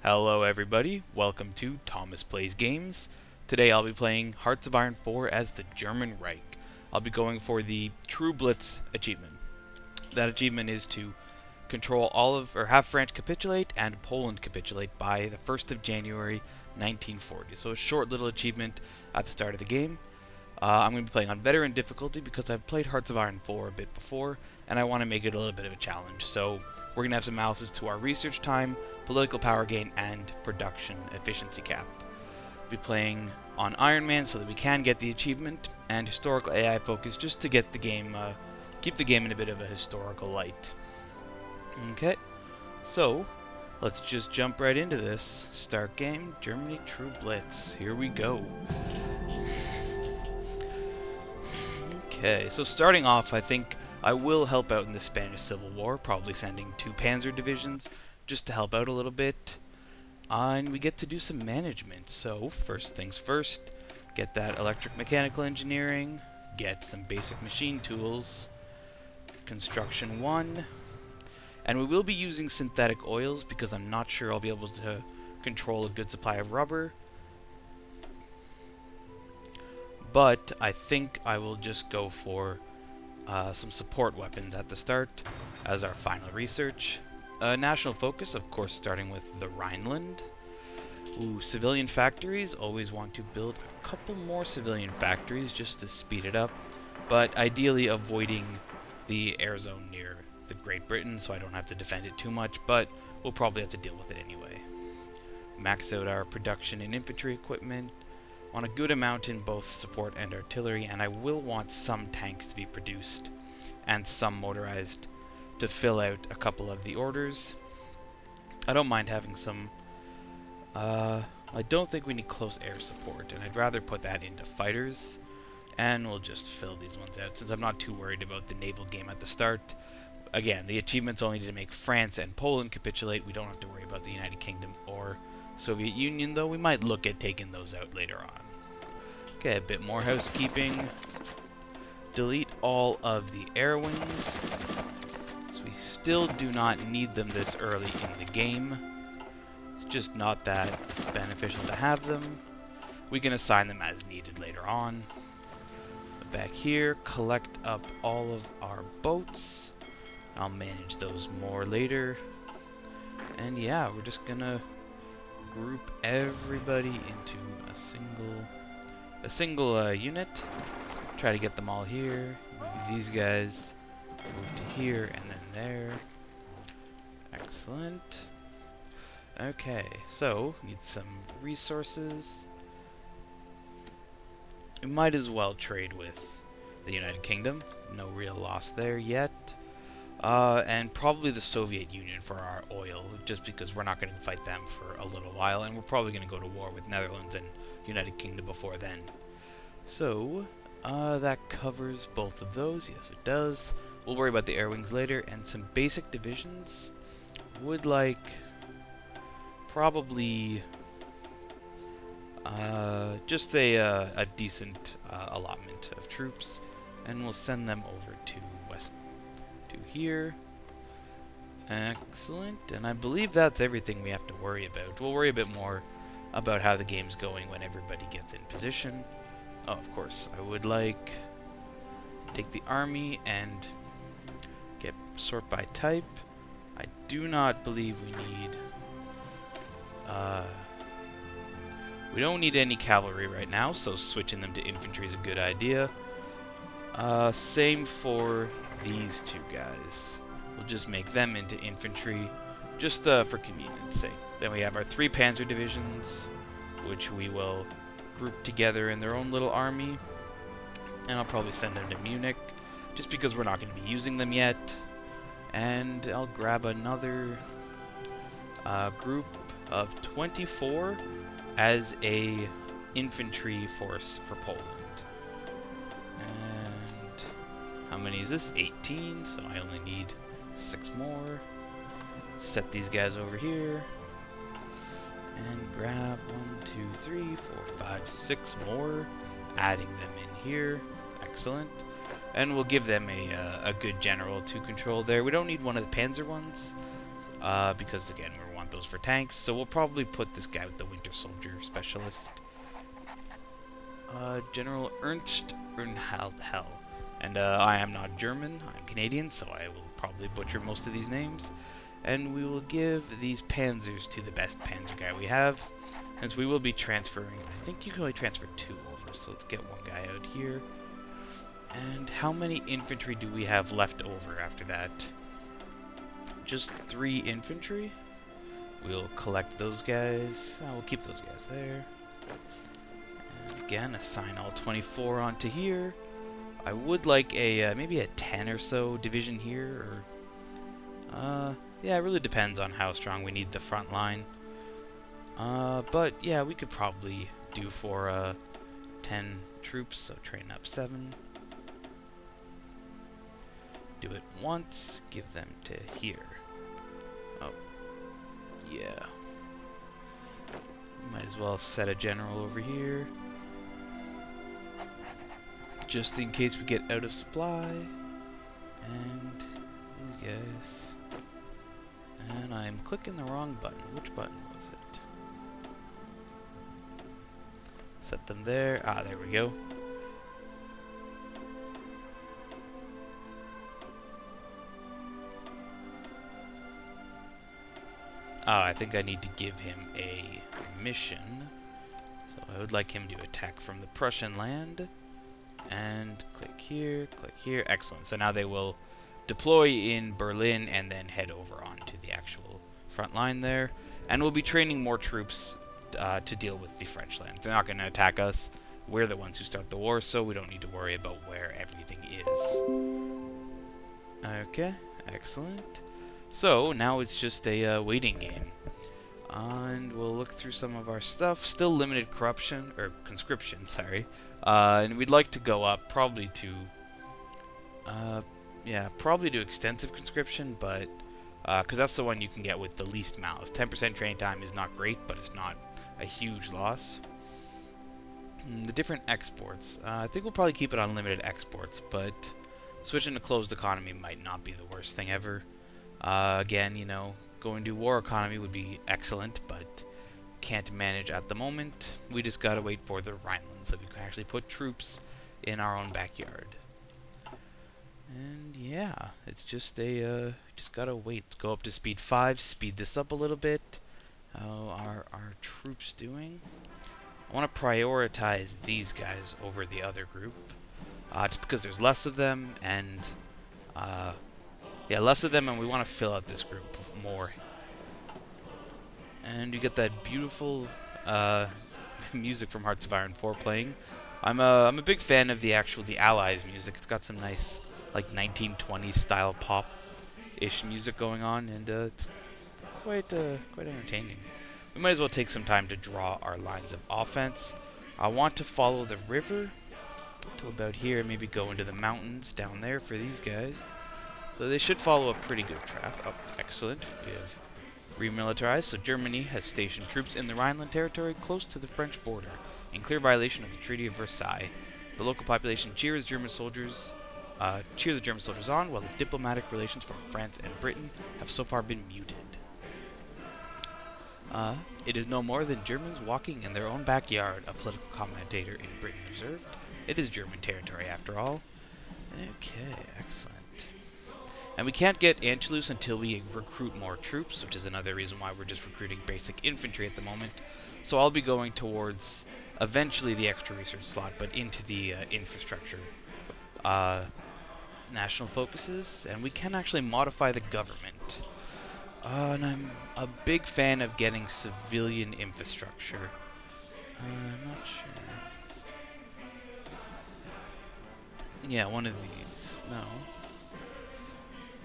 Hello everybody, welcome to Thomas Plays Games. Today I'll be playing Hearts of Iron 4 as the German Reich. I'll be going for the True Blitz achievement. That achievement is to control half France capitulate and Poland capitulate by the 1st of January 1940. So a short little achievement at the start of the game. I'm going to be playing on veteran difficulty because I've played Hearts of Iron 4 a bit before, and I want to make it a little bit of a challenge. So we're going to have some analysis to our research time, political power gain, and production efficiency cap. We'll be playing on Iron Man so that we can get the achievement, and historical AI focus just to get the game, keep the game in a bit of a historical light. Okay, so let's just jump right into this. Start game, Germany True Blitz. Here we go. Okay, so starting off, I think I will help out in the Spanish Civil War, probably sending 2 panzer divisions just to help out a little bit. And we get to do some management, so first things first, get that electric mechanical engineering, get some basic machine tools, construction 1, and we will be using synthetic oils because I'm not sure I'll be able to control a good supply of rubber. But I think I will just go for some support weapons at the start as our final research. National focus, of course, starting with the Rhineland. Civilian factories, always want to build a couple more civilian factories just to speed it up, but ideally avoiding the air zone near the Great Britain so I don't have to defend it too much, but we'll probably have to deal with it anyway. Max out our production and infantry equipment. Want a good amount in both support and artillery, and I will want some tanks to be produced and some motorized to fill out a couple of the orders. I don't mind having some. I don't think we need close air support, and I'd rather put that into fighters, and we'll just fill these ones out since I'm not too worried about the naval game at the start. Again, the achievement's only to make France and Poland capitulate. We don't have to worry about the United Kingdom or Soviet Union, though we might look at taking those out later on. Okay, a bit more housekeeping. Let's delete all of the air wings, so we still do not need them this early in the game. It's just not that beneficial to have them. We can assign them as needed later on. But back here, collect up all of our boats. I'll manage those more later. And yeah, we're just gonna group everybody into a single unit. Try to get them all here. Maybe these guys move to here and then there. Excellent. Okay, so need some resources. We might as well trade with the United Kingdom. No real loss there yet. And probably the Soviet Union for our oil, just because we're not going to fight them for a little while, and we're probably going to go to war with Netherlands and United Kingdom before then. So, that covers both of those. Yes, it does. We'll worry about the air wings later, and some basic divisions. Would like probably just a decent allotment of troops, and we'll send them over to west to here. Excellent, and I believe that's everything we have to worry about. We'll worry a bit more about how the game's going when everybody gets in position. Oh, of course, I would like take the army and get sort by type. I do not believe we need we don't need any cavalry right now, so switching them to infantry is a good idea. Same for these 2 guys. We'll just make them into infantry, just for convenience sake. Then we have our 3 panzer divisions, which we will group together in their own little army. And I'll probably send them to Munich, just because we're not going to be using them yet. And I'll grab another group of 24 as a infantry force for Poland. And how many is this? 18, so I only need 6 more. Set these guys over here. And grab 1, 2, 3, 4, 5, 6 more. Adding them in here. Excellent. And we'll give them a good general to control there. We don't need one of the panzer ones, because again, we want goes for tanks, so we'll probably put this guy with the Winter Soldier Specialist. General Ernst Ernhaldhell. And I am not German, I'm Canadian, so I will probably butcher most of these names. And we will give these panzers to the best panzer guy we have, since we will be transferring. I think you can only transfer 2 over, so let's get one guy out here. And how many infantry do we have left over after that? Just 3 infantry. We'll collect those guys. We'll keep those guys there. And again, assign all 24 onto here. I would like a maybe a 10 or so division here, or yeah, it really depends on how strong we need the front line. But yeah, we could probably do for 10 troops, so train up 7. Do it once, give them to here. Oh, yeah. Might as well set a general over here, just in case we get out of supply. And these guys. And I'm clicking the wrong button. Which button was it? Set them there. Ah, there we go. I think I need to give him a mission. So I would like him to attack from the Prussian land. And click here, click here. Excellent. So now they will deploy in Berlin and then head over onto the actual front line there. And we'll be training more troops to deal with the French land. They're not going to attack us. We're the ones who start the war, so we don't need to worry about where everything is. Okay, excellent. So now it's just a waiting game. And we'll look through some of our stuff. Still limited corruption, or conscription, sorry. And we'd like to go up probably to, yeah, probably to extensive conscription, but, because that's the one you can get with the least malice. 10% training time is not great, but it's not a huge loss. The different exports. I think we'll probably keep it on limited exports, but switching to closed economy might not be the worst thing ever. Again, you know, going to war economy would be excellent, but can't manage at the moment. We just gotta wait for the Rhineland so we can actually put troops in our own backyard. And yeah, it's just a just gotta wait. Let's go up to speed 5, speed this up a little bit. How are our troops doing? I want to prioritize these guys over the other group, just because there's less of them, and yeah, less of them, and we want to fill out this group more. And you get that beautiful music from Hearts of Iron 4 playing. I'm a big fan of the Allies music. It's got some nice like 1920s style pop-ish music going on, and it's quite entertaining. We might as well take some time to draw our lines of offense. I want to follow the river to about here, maybe go into the mountains down there for these guys. So they should follow a pretty good path. Oh, excellent. We have remilitarized, so Germany has stationed troops in the Rhineland territory close to the French border, in clear violation of the Treaty of Versailles. The local population cheers the German soldiers on, while the diplomatic relations from France and Britain have so far been muted. It is no more than Germans walking in their own backyard, a political commentator in Britain observed. It is German territory after all. Okay, excellent. And we can't get Anschluss until we recruit more troops, which is another reason why we're just recruiting basic infantry at the moment. So I'll be going towards, eventually, the extra research slot, but into the infrastructure national focuses. And we can actually modify the government. And I'm a big fan of getting civilian infrastructure. I'm not sure. Yeah, one of these. No.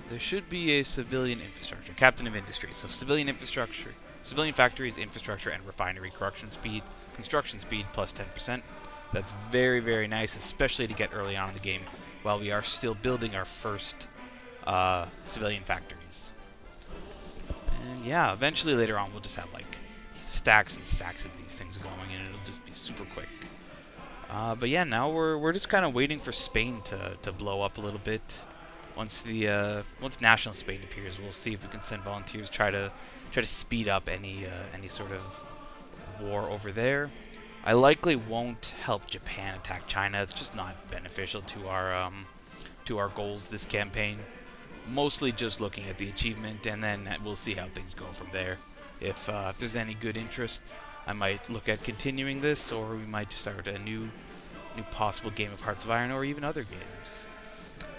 There should be a civilian infrastructure. Captain of industry. So civilian infrastructure, civilian factories, infrastructure, and refinery construction speed plus 10%. That's very, very nice, especially to get early on in the game while we are still building our first civilian factories. And yeah, eventually later on we'll just have like stacks and stacks of these things going, and it'll just be super quick. But yeah, now we're just kind of waiting for Spain to blow up a little bit. once National Spain appears, we'll see if we can send volunteers try to speed up any sort of war over there. I likely won't help Japan attack China. It's just not beneficial to our goals this campaign. Mostly just looking at the achievement, and then we'll see how things go from there. If there's any good interest, I might look at continuing this, or we might start a new possible game of Hearts of Iron, or even other games.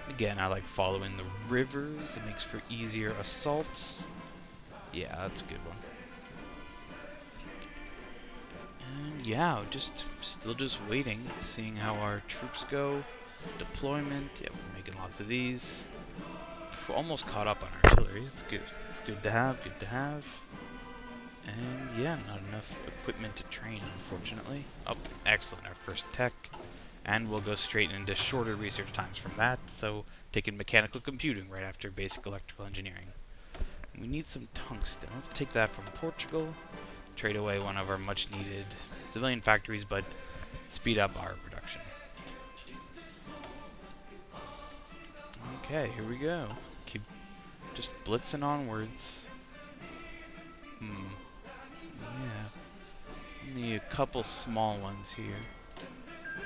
Again, I like following the rivers. It makes for easier assaults. Yeah, that's a good one. And yeah, still just waiting, seeing how our troops go. Deployment. Yeah, we're making lots of these. We're almost caught up on artillery. It's good. It's good to have. Good to have. And yeah, not enough equipment to train, unfortunately. Oh, excellent. Our first tech. And we'll go straight into shorter research times from that. So, taking mechanical computing right after basic electrical engineering. We need some tungsten. Let's take that from Portugal. Trade away one of our much needed civilian factories, but speed up our production. Okay, here we go. Keep just blitzing onwards. Yeah. Only a couple small ones here.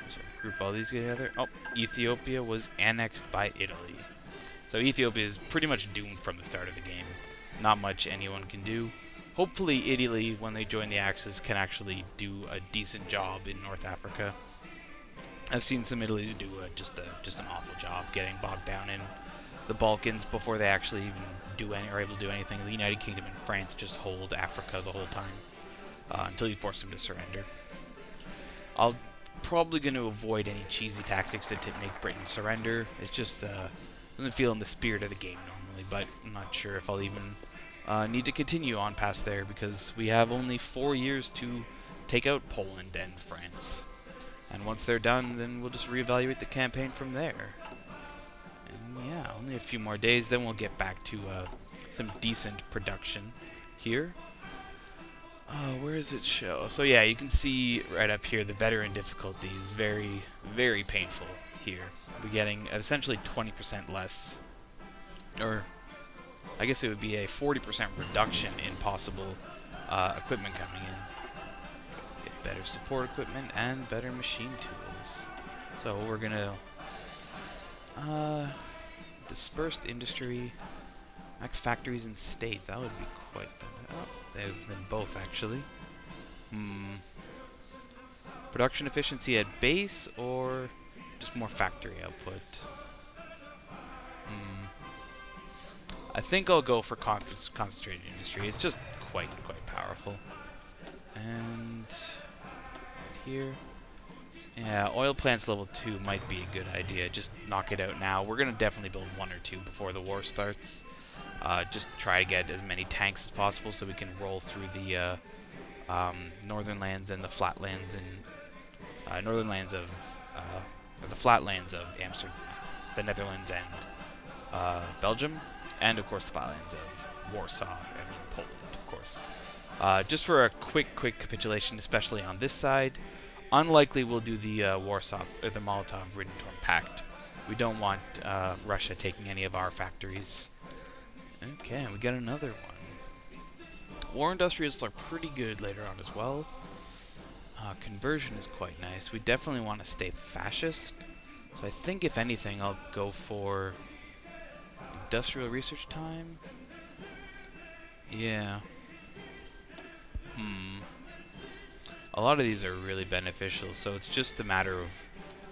So group all these together. Oh, Ethiopia was annexed by Italy. So Ethiopia is pretty much doomed from the start of the game. Not much anyone can do. Hopefully Italy, when they join the Axis, can actually do a decent job in North Africa. I've seen some Italy's do just an awful job getting bogged down in the Balkans before they actually even are able to do anything. The United Kingdom and France just hold Africa the whole time until you force them to surrender. I'll probably going to avoid any cheesy tactics that make Britain surrender. It just doesn't feel in the spirit of the game normally, but I'm not sure if I'll even need to continue on past there because we have only 4 years to take out Poland and France. And once they're done, then we'll just reevaluate the campaign from there. And yeah, only a few more days, then we'll get back to some decent production here. Where does it show? So yeah, you can see right up here the veteran difficulty is very, very painful here. We're getting essentially 20% less, or I guess it would be a 40% reduction in possible equipment coming in. Get better support equipment and better machine tools. So we're gonna dispersed industry, max factories and state. That would be quite better. Oh, there's them both actually. Production efficiency at base or just more factory output? I think I'll go for concentrated industry. It's just quite powerful. And right here. Yeah, oil plants level 2 might be a good idea. Just knock it out now. We're going to definitely build 1 or 2 before the war starts. Just try to get as many tanks as possible so we can roll through the northern lands and the flatlands and the flatlands of Amsterdam, the Netherlands and Belgium, and of course the flatlands of Warsaw. I mean Poland, of course. Just for a quick capitulation, especially on this side. Unlikely we'll do the Warsaw or the Molotov-Ribbentrop Pact. We don't want Russia taking any of our factories. Okay, we got another one. War industrialists are pretty good later on as well. Conversion is quite nice. We definitely want to stay fascist. So I think if anything I'll go for industrial research time. Yeah. A lot of these are really beneficial, so it's just a matter of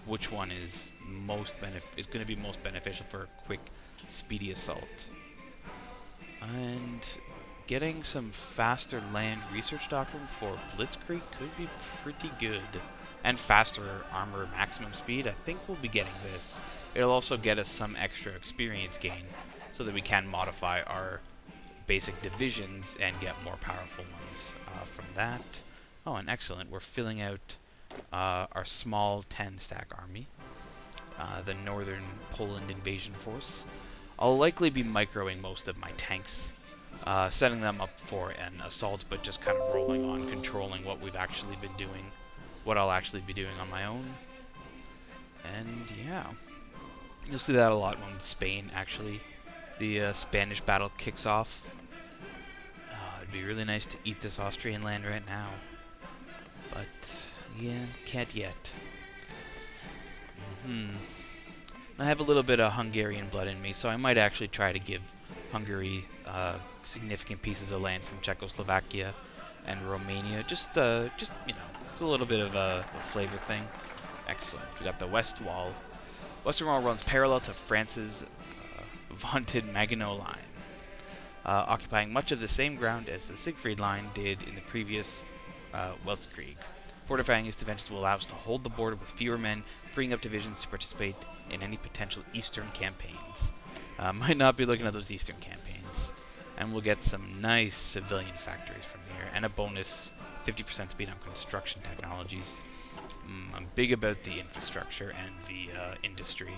which one is going to be most beneficial for a quick, speedy assault. And getting some faster land research doctrine for Blitzkrieg could be pretty good. And faster armor maximum speed, I think we'll be getting this. It'll also get us some extra experience gain, so that we can modify our basic divisions and get more powerful ones from that. Oh, and excellent. We're filling out our small 10-stack army, the Northern Poland Invasion Force. I'll likely be microing most of my tanks, setting them up for an assault, but just kind of rolling on, controlling what we've actually been doing, what I'll actually be doing on my own. And yeah, You'll see that a lot when Spain, actually, the Spanish battle kicks off. It'd be really nice to eat this Austrian land right now. But, yeah, can't yet. I have a little bit of Hungarian blood in me, so I might actually try to give Hungary significant pieces of land from Czechoslovakia and Romania. Just you know, it's a little bit of a flavor thing. Excellent. We got the West Wall. Western Wall runs parallel to France's vaunted Maginot Line, occupying much of the same ground as the Siegfried Line did in the previous Blitzkrieg. Fortifying its defenses will allow us to hold the border with fewer men, freeing up divisions to participate in any potential eastern campaigns. Might not be looking at those eastern campaigns. And we'll get some nice civilian factories from here, and a bonus 50% speed on construction technologies. I'm big about the infrastructure and the industry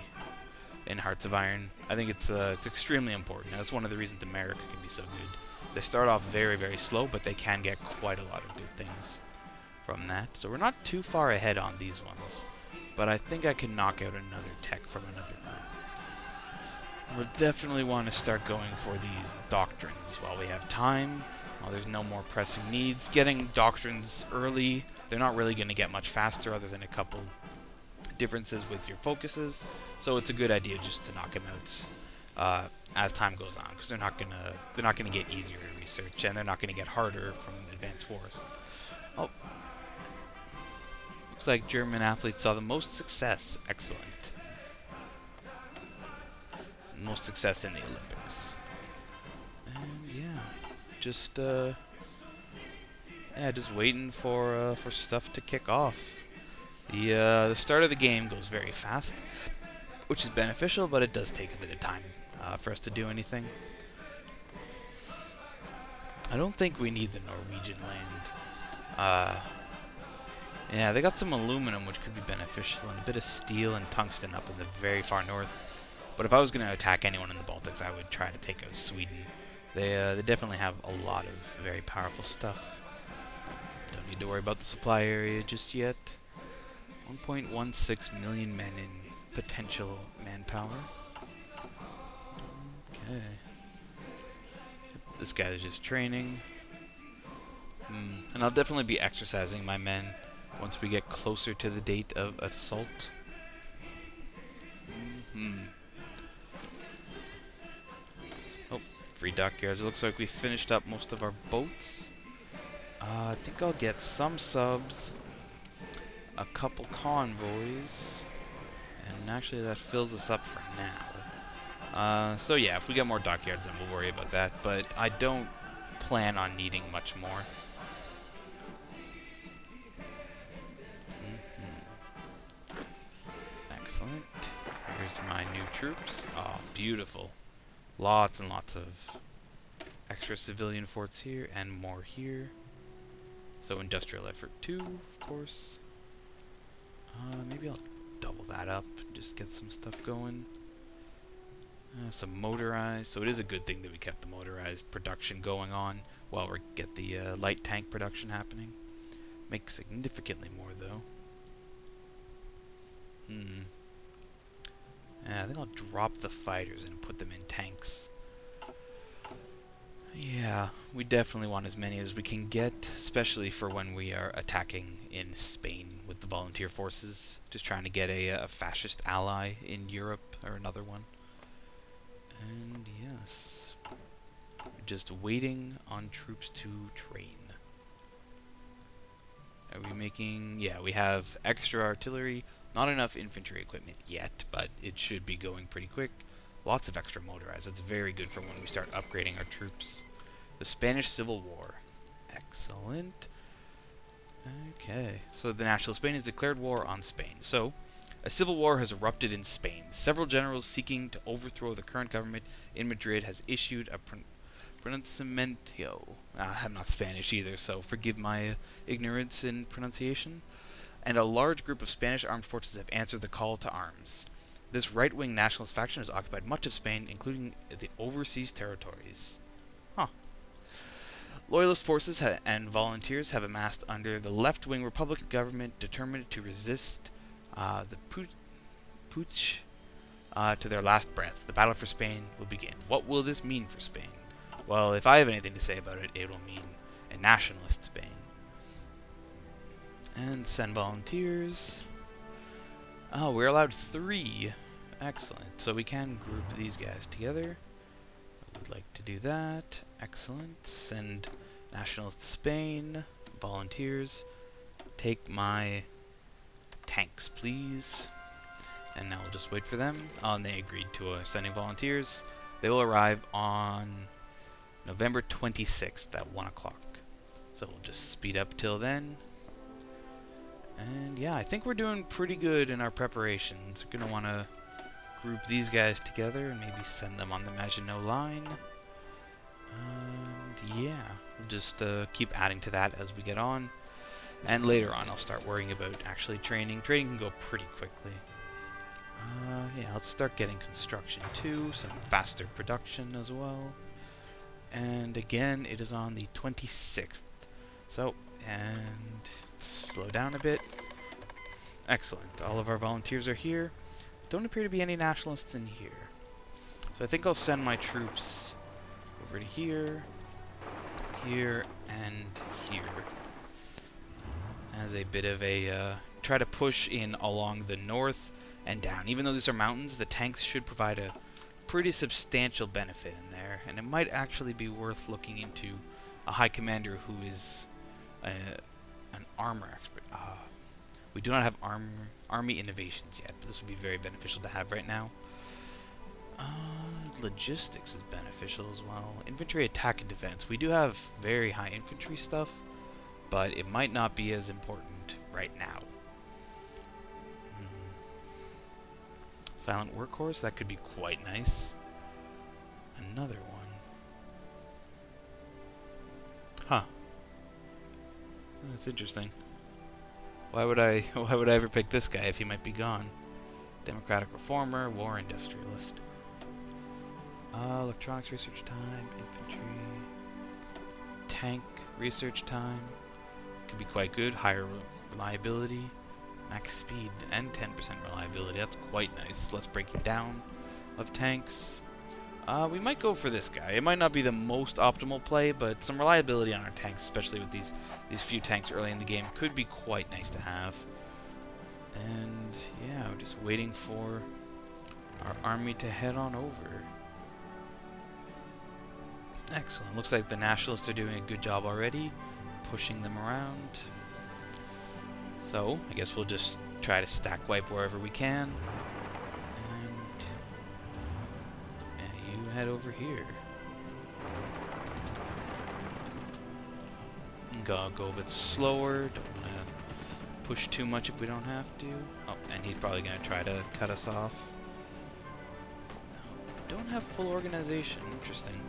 in Hearts of Iron. I think it's extremely important. That's one of the reasons America can be so good. They start off very, very slow, but they can get quite a lot of good things from that. So we're not too far ahead on these ones, but I think I can knock out another tech from another group. We'll definitely want to start going for these doctrines while we have time, while there's no more pressing needs. Getting doctrines early, they're not really going to get much faster other than a couple differences with your focuses, so it's a good idea just to knock them out as time goes on, because they're not gonna get easier to research, and they're not gonna get harder from advanced wars. Oh, looks like German athletes saw the most success. Excellent. Most success in the Olympics. And yeah, just waiting for stuff to kick off. The start of the game goes very fast, which is beneficial, but it does take a bit of time for us to do anything. I don't think we need the Norwegian land. Yeah, they got some aluminum, which could be beneficial, and a bit of steel and tungsten up in the very far north. But if I was going to attack anyone in the Baltics, I would try to take out Sweden. They definitely have a lot of very powerful stuff. Don't need to worry about the supply area just yet. 1.16 million men in potential manpower. Okay. This guy is just training. And I'll definitely be exercising my men once we get closer to the date of assault. Oh, free dockyards. It looks like we finished up most of our boats. I think I'll get some subs, a couple convoys, and actually that fills us up for now. So yeah, if we get more dockyards, then we'll worry about that, but I don't plan on needing much more. Excellent. Here's my new troops. Oh, beautiful. Lots and lots of extra civilian forts here, and more here. So industrial effort 2, of course. Maybe I'll double that up, just get some stuff going. Some motorized, so it is a good thing that we kept the motorized production going on while we get the light tank production happening. Make significantly more though. I think I'll drop the fighters and put them in tanks. Yeah, we definitely want as many as we can get, especially for when we are attacking in Spain with the volunteer forces. Just trying to get a fascist ally in Europe, or another one. And yes, we're just waiting on troops to train. Are we making... Yeah, we have extra artillery. Not enough infantry equipment yet, but it should be going pretty quick. Lots of extra motorized. That's very good for when we start upgrading our troops. The Spanish Civil War. Excellent. Okay, so the National Spain has declared war on Spain. So, a civil war has erupted in Spain. Several generals seeking to overthrow the current government in Madrid has issued a pronunciamiento. I'm not Spanish either, so forgive my ignorance in pronunciation. And a large group of Spanish armed forces have answered the call to arms. This right-wing nationalist faction has occupied much of Spain, including the overseas territories. Loyalist forces and volunteers have amassed under the left-wing Republican government determined to resist the putsch to their last breath. The battle for Spain will begin. What will this mean for Spain? Well, if I have anything to say about it, it will mean a nationalist Spain. And send volunteers. Oh, we're allowed 3. Excellent. So we can group these guys together. I would like to do that. Excellent. Send nationalist Spain. Volunteers. Take my tanks, please. And now we'll just wait for them. Oh, and they agreed to sending volunteers. They will arrive on November 26th at 1 o'clock. So we'll just speed up till then. And yeah, I think we're doing pretty good in our preparations. We're going to want to group these guys together and maybe send them on the Maginot Line. And yeah, we'll just keep adding to that as we get on. And later on, I'll start worrying about actually training. Training can go pretty quickly. Yeah, let's start getting construction too, some faster production as well. And again, it is on the 26th. So, and slow down a bit. Excellent. All of our volunteers are here. Don't appear to be any nationalists in here. So I think I'll send my troops over to here, here, and here. As a bit of a, try to push in along the north and down. Even though these are mountains, the tanks should provide a pretty substantial benefit in there. And it might actually be worth looking into a high commander who is an armor expert. We do not have army innovations yet, but this would be very beneficial to have right now. Logistics is beneficial as well. Infantry attack and defense. We do have very high infantry stuff, but it might not be as important right now. Silent workhorse, that could be quite nice. Another one. Huh. That's interesting. Why would I ever pick this guy if he might be gone? Democratic reformer, war industrialist. Electronics research time, infantry, tank research time. Could be quite good. Higher reliability, max speed, and 10% reliability. That's quite nice. Less breaking down of tanks. We might go for this guy. It might not be the most optimal play, but some reliability on our tanks, especially with these few tanks early in the game, could be quite nice to have. And yeah, we're just waiting for our army to head on over. Excellent. Looks like the nationalists are doing a good job already, pushing them around. So, I guess we'll just try to stack wipe wherever we can. And yeah, you head over here. Go a bit slower. Don't want to push too much if we don't have to. Oh, and he's probably going to try to cut us off. No, don't have full organization. Interesting.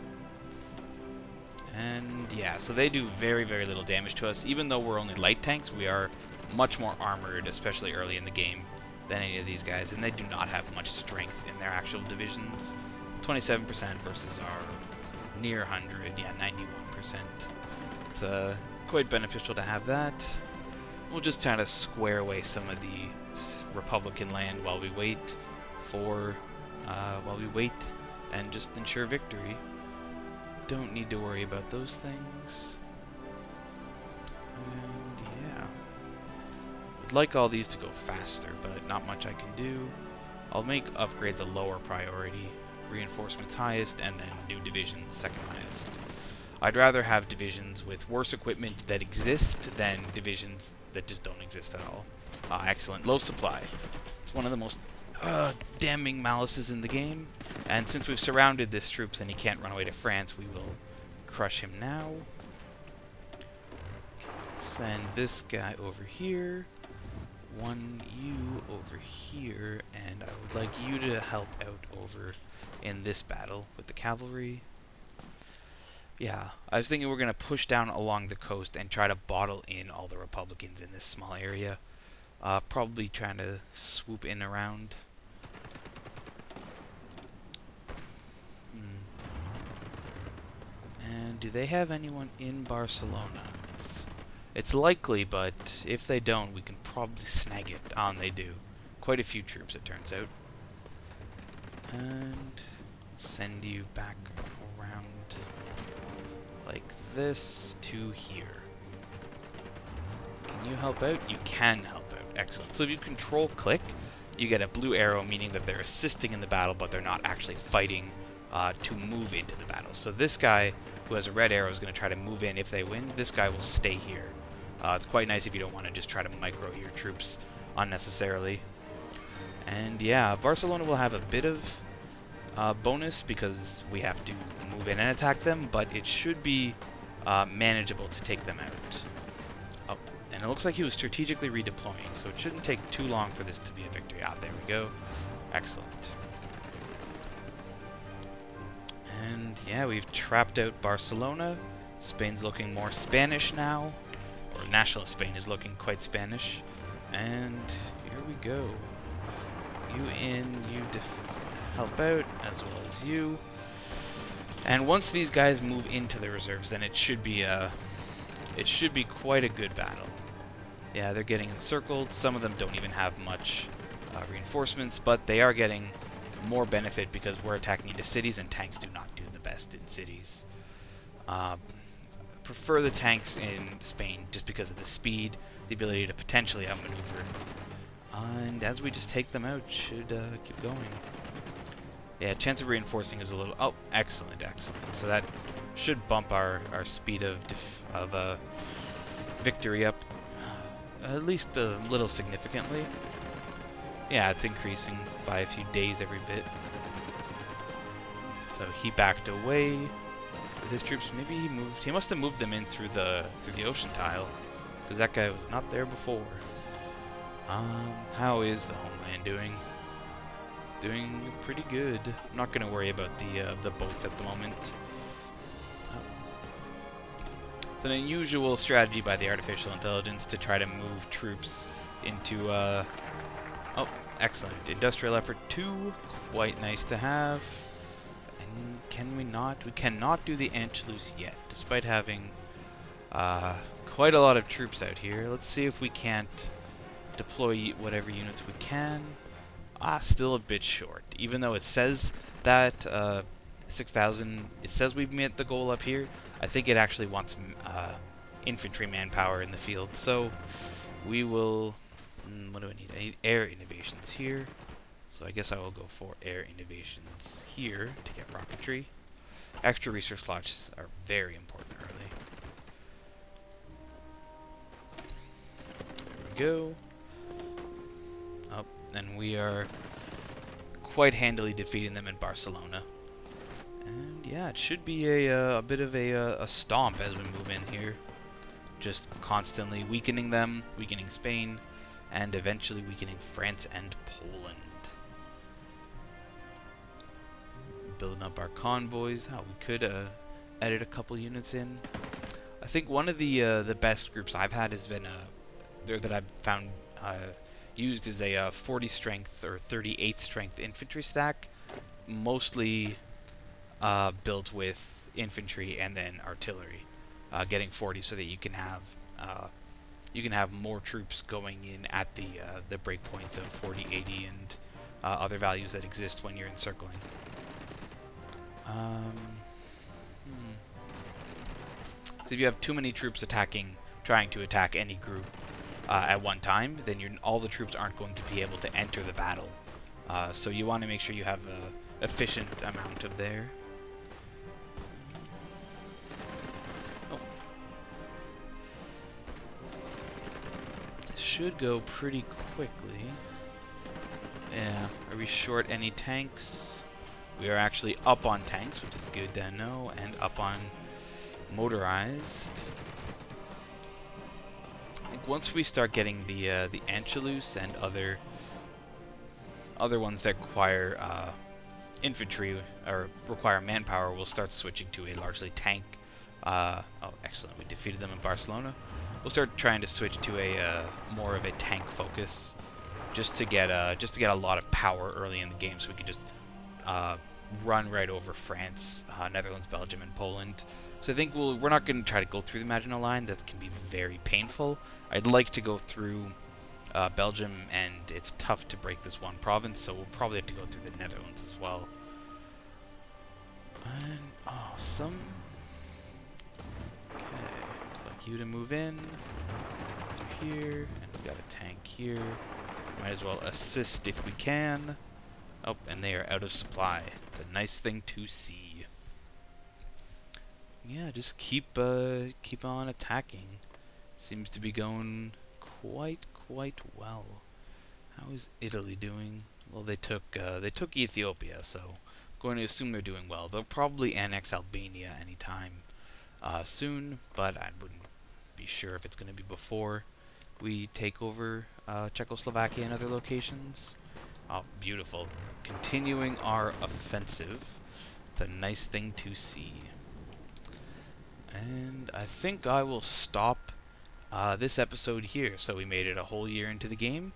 And yeah, so they do very, very little damage to us. Even though we're only light tanks, we are much more armored, especially early in the game, than any of these guys. And they do not have much strength in their actual divisions. 27% versus our near 100, yeah, 91%. It's quite beneficial to have that. We'll just try to square away some of the Republican land while we wait and just ensure victory. Don't need to worry about those things. And yeah, would like all these to go faster, but not much I can do. I'll make upgrades a lower priority, reinforcements highest, and then new divisions second highest. I'd rather have divisions with worse equipment that exist than divisions that just don't exist at all. Excellent. Low supply. It's one of the most damning malices in the game. And since we've surrounded this troops and he can't run away to France, we will crush him now. Send this guy over here. One you over here. And I would like you to help out over in this battle with the cavalry. Yeah, I was thinking we're going to push down along the coast and try to bottle in all the Republicans in this small area. Probably trying to swoop in around. And do they have anyone in Barcelona? It's likely, but if they don't, we can probably snag it. And they do. Quite a few troops, it turns out. And send you back around like this to here. Can you help out? You can help out. Excellent. So if you control click, you get a blue arrow, meaning that they're assisting in the battle, but they're not actually fighting to move into the battle. So this guy who has a red arrow is going to try to move in. If they win, this guy will stay here. It's quite nice if you don't want to just try to micro your troops unnecessarily. And yeah, Barcelona will have a bit of bonus because we have to move in and attack them, but it should be manageable to take them out. Oh, and it looks like he was strategically redeploying, so it shouldn't take too long for this to be a victory. Ah, there we go. Excellent. And yeah, we've trapped out Barcelona. Spain's looking more Spanish now, or national Spain is looking quite Spanish. And here we go. You in, you help out, as well as you. And once these guys move into the reserves, then it should be quite a good battle. Yeah, they're getting encircled. Some of them don't even have much reinforcements, but they are getting more benefit because we're attacking into cities, and tanks do not do the best in cities. Prefer the tanks in Spain just because of the speed, the ability to potentially outmaneuver. And as we just take them out, should keep going. Yeah, chance of reinforcing is a little... Oh, excellent, excellent. So that should bump our speed of victory up at least a little significantly. Yeah, it's increasing by a few days every bit. So he backed away with his troops. Maybe he moved... He must have moved them in through the ocean tile, because that guy was not there before. How is the homeland doing? Doing pretty good. I'm not going to worry about the boats at the moment. It's an unusual strategy by the artificial intelligence to try to move troops into... Oh, excellent. Industrial effort 2. Quite nice to have. And can we not? We cannot do the Anschluss yet, despite having quite a lot of troops out here. Let's see if we can't deploy whatever units we can. Still a bit short. Even though it says that 6,000, it says we've met the goal up here, I think it actually wants infantry manpower in the field. So we will... what do I need? I need air innovations here. So I guess I will go for air innovations here to get rocketry. Extra research slots are very important early. There we go. Up, and we are quite handily defeating them in Barcelona. And yeah, it should be a bit of a stomp as we move in here. Just constantly weakening them, weakening Spain, and eventually weakening France and Poland. Building up our convoys. We could edit a couple units in. I think one of the best groups I've had has been that I've found used is a 40 strength or 38 strength infantry stack, mostly built with infantry and then artillery, getting 40 so that you can have more troops going in at the breakpoints of 40, 80, and other values that exist when you're encircling. So if you have too many troops trying to attack any group at one time, then all the troops aren't going to be able to enter the battle. So you want to make sure you have an efficient amount of there. Oh. This should go pretty quickly. Yeah. Are we short any tanks? We are actually up on tanks, which is good to know, and up on motorized. I think once we start getting the Anschluss and other ones that require infantry or require manpower, we'll start switching to a largely tank. Oh, excellent! We defeated them in Barcelona. We'll start trying to switch to a more of a tank focus, just to get a lot of power early in the game, so we can just run right over France, Netherlands, Belgium, and Poland. So I think we're not going to try to go through the Maginot Line. That can be very painful. I'd like to go through Belgium, and it's tough to break this one province, so we'll probably have to go through the Netherlands as well. And, awesome. Okay, I'd like you to move in. Here, and we've got a tank here. Might as well assist if we can. Oh, and they are out of supply. It's a nice thing to see. Yeah, just keep on attacking. Seems to be going quite well. How is Italy doing? Well, they took Ethiopia, so I'm going to assume they're doing well. They'll probably annex Albania anytime soon, but I wouldn't be sure if it's going to be before we take over Czechoslovakia and other locations. Oh, beautiful. Continuing our offensive. It's a nice thing to see. And I think I will stop this episode here. So we made it a whole year into the game.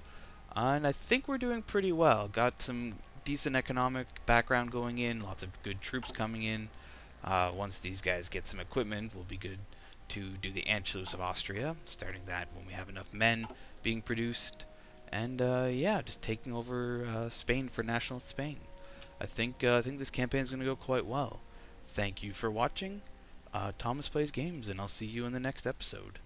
And I think we're doing pretty well. Got some decent economic background going in. Lots of good troops coming in. Once these guys get some equipment, we'll be good to do the Anschluss of Austria. Starting that when we have enough men being produced. And yeah, just taking over Spain for nationalist Spain. I think this campaign is going to go quite well. Thank you for watching. Thomas Plays Games, and I'll see you in the next episode.